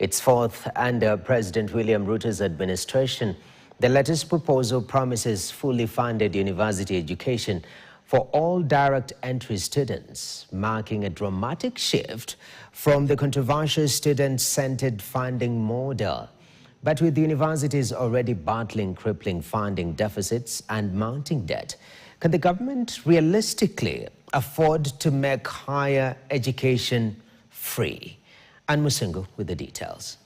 its fourth under President William Ruto's administration. The latest proposal promises fully funded university education for all direct entry students, marking a dramatic shift from the controversial student-centered funding model. But with universities already battling crippling funding deficits and mounting debt, can the government realistically afford to make higher education free? And Musungu with the details.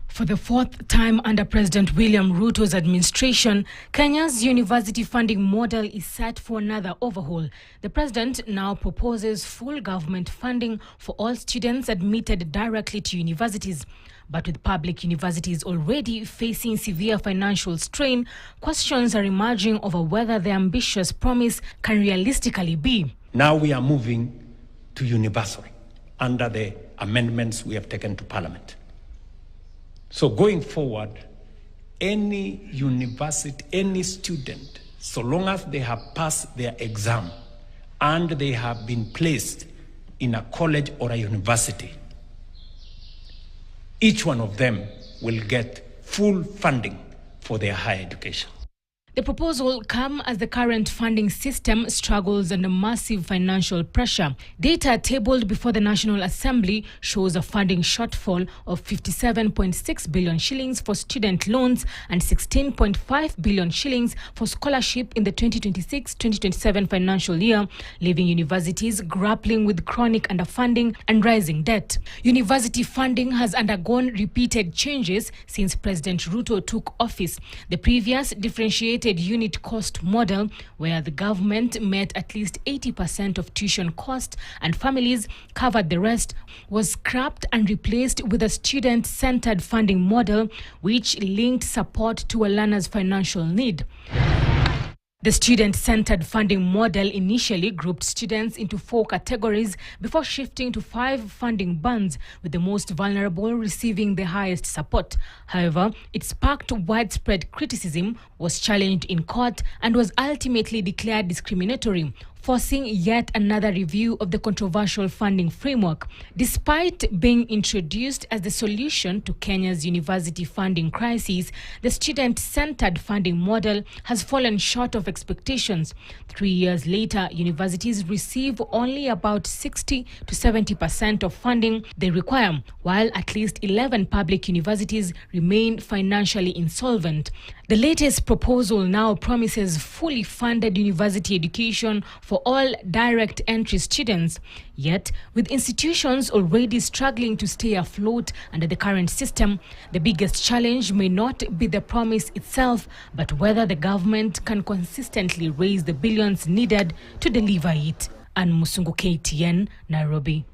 For the fourth time under President William Ruto's administration, Kenya's university funding model is set for another overhaul. The president now proposes full government funding for all students admitted directly to universities. But with public universities already facing severe financial strain, questions are emerging over whether the ambitious promise can realistically be. Now we are moving to universal under the amendments we have taken to Parliament. So going forward, any university, any student, so long as they have passed their exam and they have been placed in a college or a university, each one of them will get full funding for their higher education. The proposal comes as the current funding system struggles under massive financial pressure. Data tabled before the National Assembly shows a funding shortfall of 57.6 billion shillings for student loans and 16.5 billion shillings for scholarship in the 2026-2027 financial year, leaving universities grappling with chronic underfunding and rising debt. University funding has undergone repeated changes since President Ruto took office. The previous differentiated unit cost model, where the government met at least 80% of tuition cost and families covered the rest, was scrapped and replaced with a student-centered funding model which linked support to a learner's financial need. The student-centered funding model initially grouped students into 4 categories before shifting to 5 funding bands, with the most vulnerable receiving the highest support. However, it sparked widespread criticism, was challenged in court, and was ultimately declared discriminatory, forcing yet another review of the controversial funding framework. Despite being introduced as the solution to Kenya's university funding crisis, the student-centered funding model has fallen short of expectations. 3 years later, universities receive only about 60 to 70% of funding they require, while at least 11 public universities remain financially insolvent. The latest proposal now promises fully funded university education for all direct entry students. Yet, with institutions already struggling to stay afloat under the current system, the biggest challenge may not be the promise itself, but whether the government can consistently raise the billions needed to deliver it. And Musungu, KTN, Nairobi.